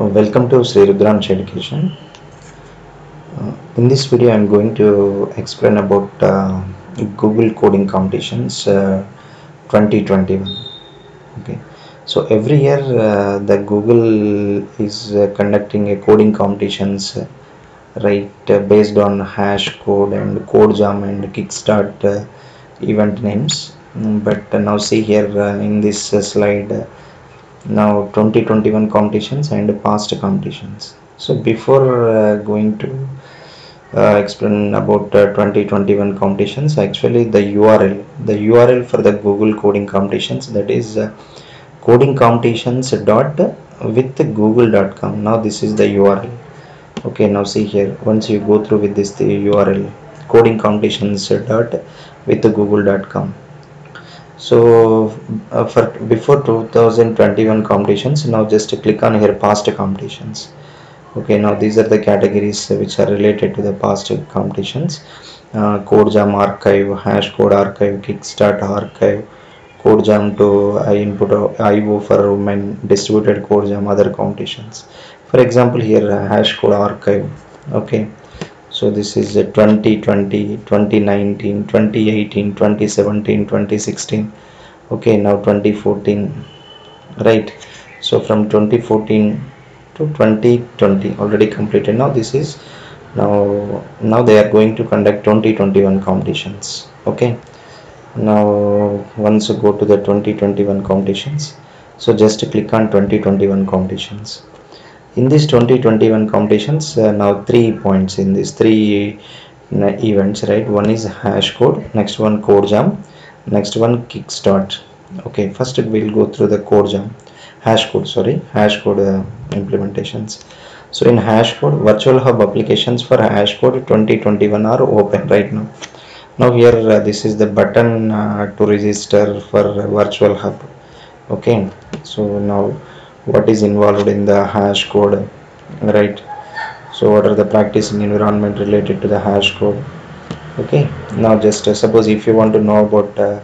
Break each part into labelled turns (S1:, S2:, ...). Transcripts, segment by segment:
S1: Welcome to Sri Rudransh Education. In this video, I am going to explain about Google coding competitions 2021. Okay, so every year the Google is conducting a coding competitions, based on hash code and code jam and kickstart event names. But now see here in this slide. Now 2021 competitions and past competitions. So before going to explain about 2021 competitions, actually the URL for the Google coding competitions, that is coding competitions dot with google.com. Now this is the URL. Okay, now see here, once you go through with this the URL coding competitions dot with google.com. So for before 2021 competitions, now just click on here past competitions. Okay, now these are the categories which are related to the past competitions: code jam archive, hash code archive, kickstart archive, code jam to input IO for women, distributed code jam, other competitions. For example, here hash code archive. Okay, so this is 2020, 2019, 2018, 2017, 2016. Okay, now 2014, right? So from 2014 to 2020 already completed. Now this is now they are going to conduct 2021 competitions. Okay, now once you go to the 2021 competitions, so just click on 2021 competitions. In this 2021 competitions, now 3 points in these three events, right? One is hash code, next one code jam, next one kickstart. Okay, first we'll go through the code jam, hash code implementations. So in hash code, virtual hub applications for hash code 2021 are open right now. Now here this is the button to register for virtual hub. Okay, so now what is involved in the hash code, right? So what are the practicing environment related to the hash code? Okay, now just suppose if you want to know about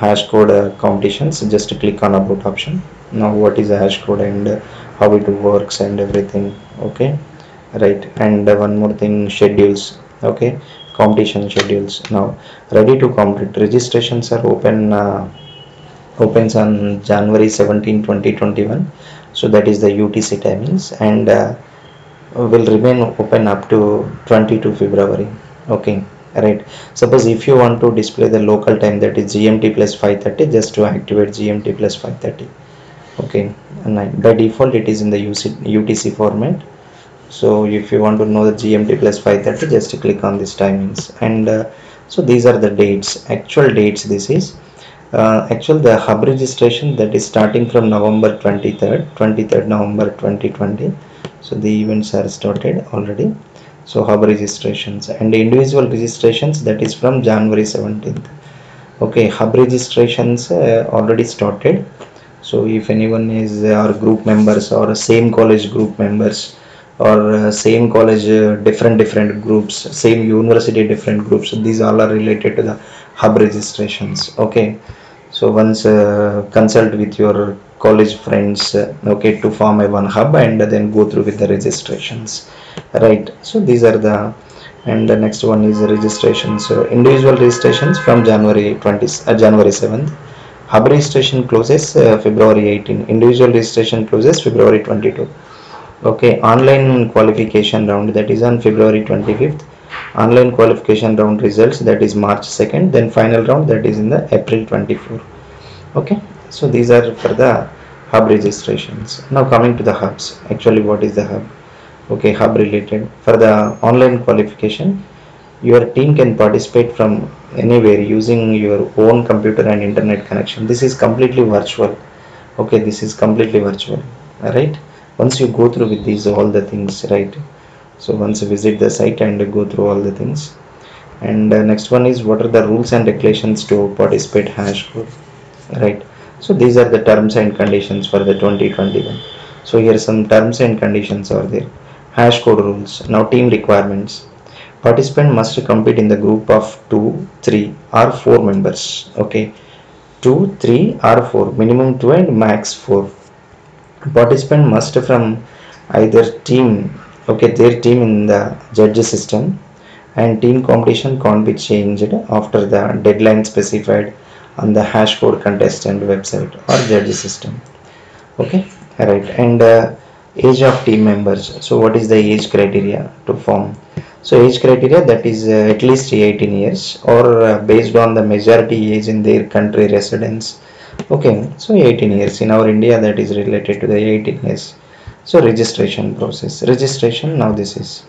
S1: hash code competitions, just click on about option. Now what is a hash code and how it works and everything. Okay, right? And one more thing, schedules. Okay, competition schedules. Now ready to compete, registrations are opens on January 17, 2021. So that is the UTC timings, and will remain open up to 22 February. Okay, right? Suppose if you want to display the local time, that is GMT plus 5:30, just to activate GMT plus 5:30. Okay, and by default it is in the UTC format. So if you want to know the GMT plus 5:30, just click on this timings, and so these are the dates, actual dates. This is actual the hub registration, that is starting from November 23rd November 2020. So the events are started already. So hub registrations and individual registrations, that is from January 17th. Okay, hub registrations already started. So if anyone is our group members or same college group members, or same college different groups, same university different groups, these all are related to the hub registrations. Okay, so once consult with your college friends, okay, to form a one hub and then go through with the registrations, right? So these are the, and the next one is the registrations. So individual registrations from January 7th. Hub registration closes February 18. Individual registration closes February 22. Okay, online qualification round, that is on February 25th. Online qualification round results, that is March 2nd. Then final round, that is in the April 24. Okay, so these are for the hub registrations. Now coming to the hubs, actually what is the hub? Okay, hub related. For the online qualification, your team can participate from anywhere using your own computer and internet connection. This is completely virtual. Okay, this is completely virtual, right? Once you go through with these all the things, right? So once you visit the site and go through all the things, and next one is what are the rules and regulations to participate hash code, right? So these are the terms and conditions for the 2021. So here some terms and conditions are there. Hash code rules. Now team requirements. Participant must compete in the group of 2, 3 or 4 members. Okay, 2, 3 or 4, minimum 2 and max 4. Participant must from either team, okay, their team in the judge system, and team competition can't be changed after the deadline specified on the hash code contestant website or judge system. Okay, right. And age of team members. So what is the age criteria to form? So age criteria, that is at least 18 years or based on the majority age in their country residence. Okay, so 18 years in our India, that is related to the 18 years. So registration process, registration, now this is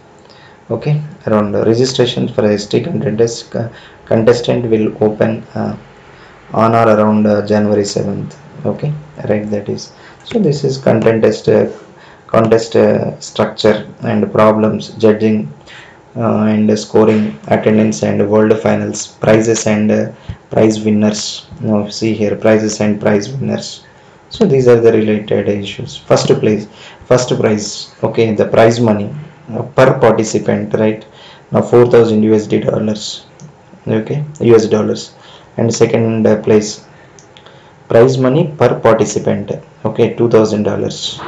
S1: okay, around registration for a ST contestant will open on or around January 7th. Okay, right, that is. So this is contest structure and problems, judging and scoring, attendance and world finals, prizes and prize winners. Now see here, prizes and prize winners. So these are the related issues. First prize, okay, the prize money per participant, right? Now 4,000 USD dollars, okay, US dollars. And second place, prize money per participant, okay, $2,000.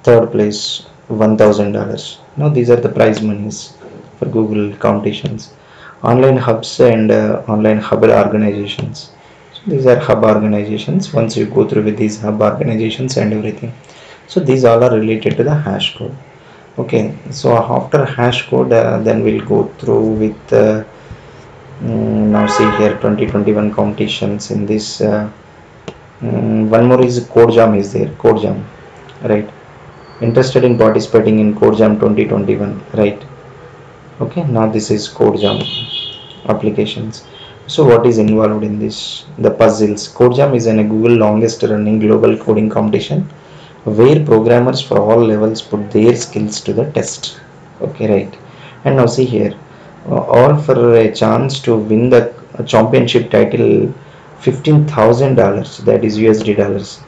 S1: Third place, $1,000. Now these are the prize monies for Google competitions. Online hubs and online hub organizations. So these are hub organizations. Once you go through with these hub organizations and everything, so these all are related to the hash code. Okay, so after hash code, then we'll go through with now see here 2021 competitions in this. One more is CodeJam is there. CodeJam, right? Interested in participating in CodeJam 2021, right? Okay, now this is CodeJam applications. So what is involved in this? The puzzles. CodeJam is a Google longest running global coding competition where programmers for all levels put their skills to the test. Okay, right. And now see here, all for a chance to win the championship title, $15,000, that is USD dollars.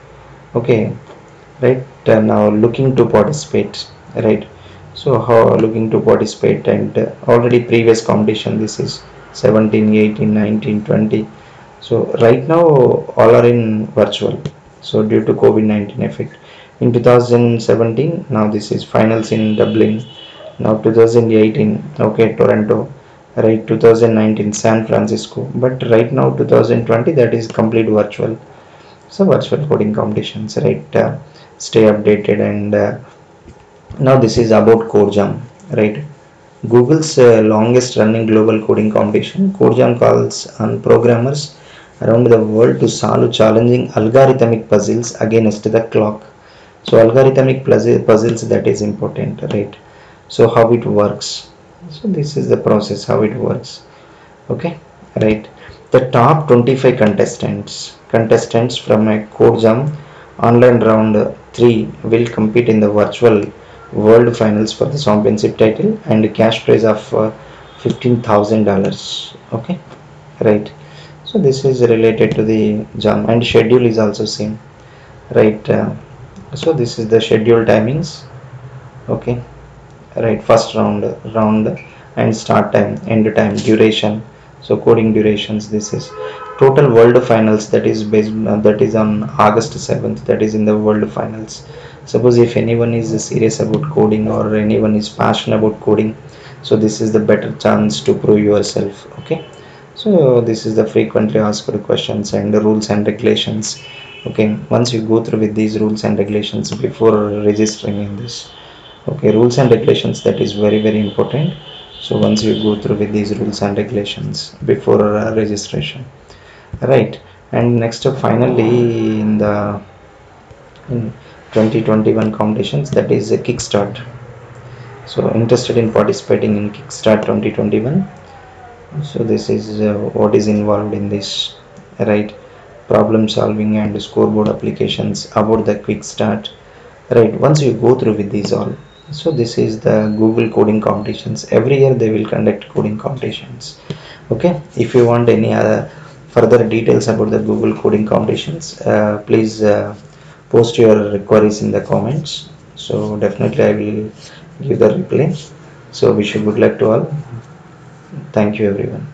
S1: Okay, right. Now looking to participate, right? So how looking to participate, and already previous competition, this is 17, 18, 19, 20. So right now all are in virtual, so due to COVID-19 effect. In 2017, now this is finals in Dublin. Now 2018, okay, Toronto, right? 2019 San Francisco, but right now 2020, that is complete virtual. So virtual coding competitions, right? Stay updated. And now this is about CodeJam, right? Google's longest running global coding competition. CodeJam calls on programmers around the world to solve challenging algorithmic puzzles against the clock. So algorithmic puzzles, that is important, right? So how it works? So this is the process, how it works. Okay, right. The top 25 contestants from a CodeJam online round 3 will compete in the virtual world finals for the championship title and a cash prize of $15,000. Okay, right. So this is related to the jam, and schedule is also same, right? So this is the schedule timings. Okay, right. First round and start time, end time, duration. So coding durations, this is total world finals, that is based that is on August 7th, that is in the world finals. Suppose if anyone is serious about coding or anyone is passionate about coding, so this is the better chance to prove yourself. Okay, so this is the frequently asked questions and the rules and regulations. Okay, once you go through with these rules and regulations before registering in this, okay, rules and regulations, that is very important. So once you go through with these rules and regulations before registration, right? And next finally in the in 2021 competitions, that is a Kickstart. So interested in participating in Kickstart 2021. So this is what is involved in this, right? Problem solving and scoreboard applications about the Kickstart, right? Once you go through with these all, so this is the Google coding competitions. Every year they will conduct coding competitions. Okay, if you want any other further details about the Google coding competitions, please post your queries in the comments. So definitely I will give the reply. So wish you good luck to all. Thank you everyone.